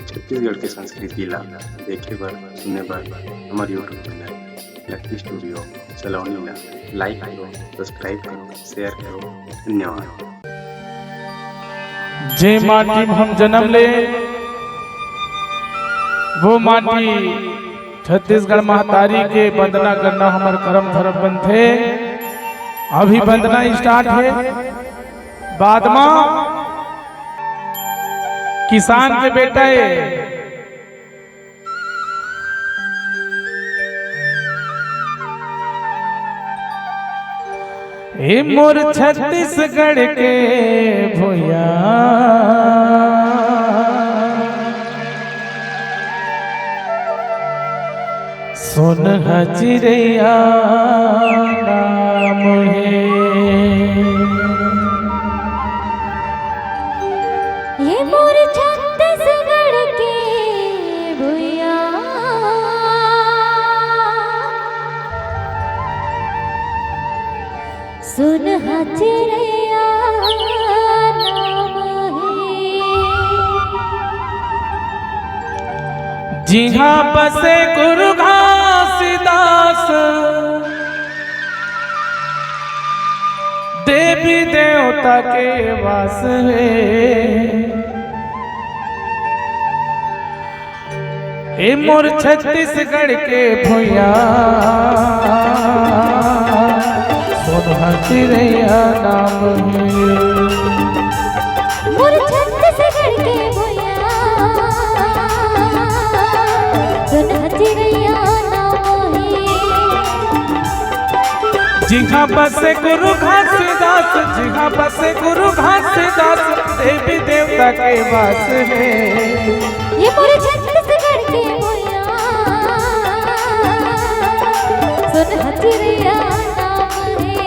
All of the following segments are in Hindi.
छत्तीसगढ़ के संस्कृति ला देखे बर सुने बर हमारे यूट्यूब चैनल लकी स्टूडियो सलोनी ला लाइक करो, सब्सक्राइब करो, शेयर करो। धन्यवाद। जे माटी में हम जन्म ले वो माटी छत्तीसगढ़ महतारी के वंदना करना हमार कर्म धर्म बनथे। अभी वंदना स्टार्ट है। बाद में किसान के बेटा है हे मोर छत्तीसगढ़ के भैया सुन हचिरैया नाम है। ये मोर छत्तीसगढ़ के भैया सुन हचिरैया नाम है। जिहाँ बसे गुरु घासीदास देवी देवता के वास है। हे मोर छत्तीसगढ़ के भैया सुन हचिरैया नाम है। मोर छत्तीसगढ़ के भैया सुन हचिरैया नाम है। जिहाँ बसे गुरु घासीदास, जिहाँ बसे गुरु घासीदास देवी देवता के वास है। ये मोर छत्तीसगढ़ के भैया सुन हचिरैया नाम है।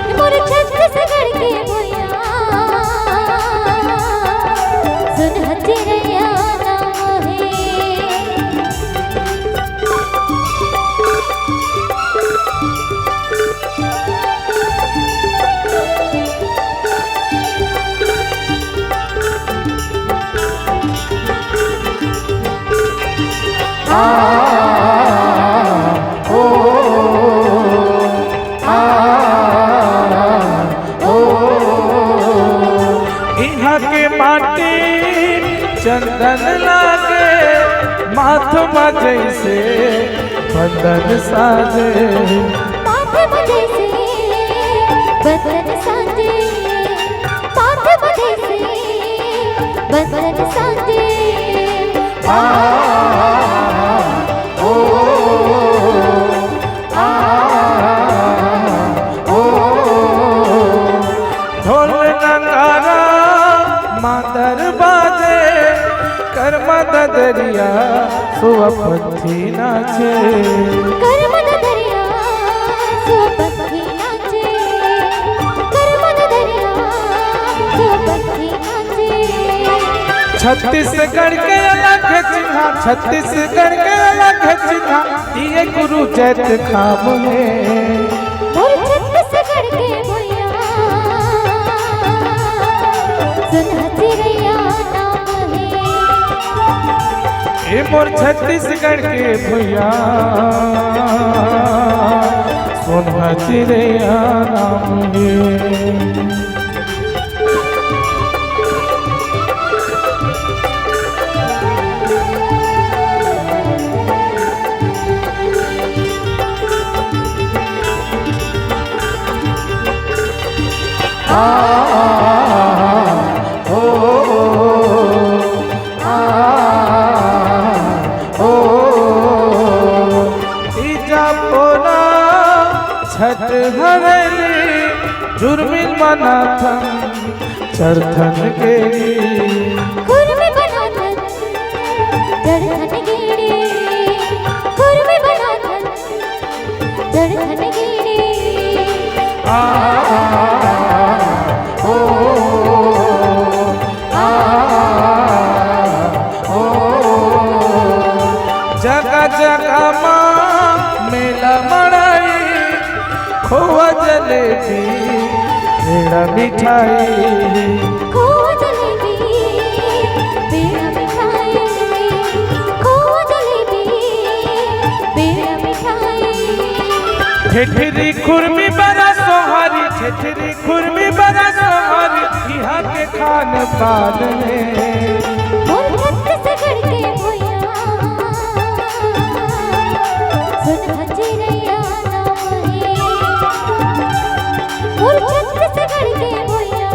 ये मोर छत्तीसगढ़ के भैया सुन हचिरैया नाम है। यहाँ के माटी चंदन लागे, माथमा जैसे बंधन साजे। माथे जैसे बंधन साजे, माथे जैसे बंधन साजे। ढोल नगारा मादर बाजे, कर्मा दरिया सुअपथी नाचे। कर्मद दरिया सुअपथी नाचे, कर्मद दरिया सुअपथी नाचे। छत्तीसगढ़ के अलग चिन्हा, छत्तीसगढ़ के अलग चिन्हा ये गुरु जैत खाम है। मोर छत्तीसगढ़ के भैया सुन हचिरैया नाम है। ये मोर छत्तीसगढ़ के भैया सुन हचिरैया नाम है। छठ हरली जुर्मिल मनाथन चरथन गेरी। कुर्मी बनाथन चरथन गेरी, कुर्मी बनाथन चरथन गेरी। जगह जगह माँ मेला मड़ाई, खोआ जलेबी पेड़ा मिठाई। खोआ जलेबी ठेठरी खुरमी बड़ा सोहारी, ठेठरी खुरमी बड़ा सोहारी, यहाँ के खान पान में मोर छत्तीसगढ़ के भैया सुन हचिरैया नाम है। मोर छत्तीसगढ़ के भैया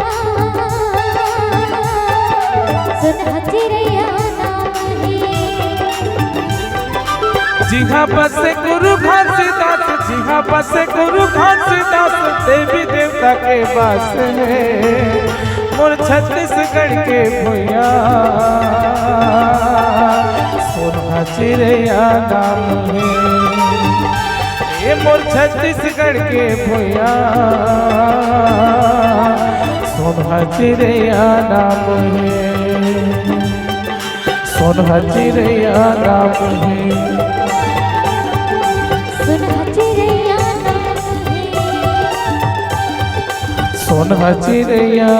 सुन हचिरैया नाम है। जिहा बसे गुरु घासीदास, जिहा बसे गुरु घासीदास, देवी देवता के वास में मोर छत्तीसगढ़ के भैया सोना चिड़ैया नाम है। ये मोर छत्तीसगढ़ के भैया सोना चिड़ैया नाम है, सोना चिड़ैया नाम है, सुन हचिरैया नाम है। सोना चिड़ैया।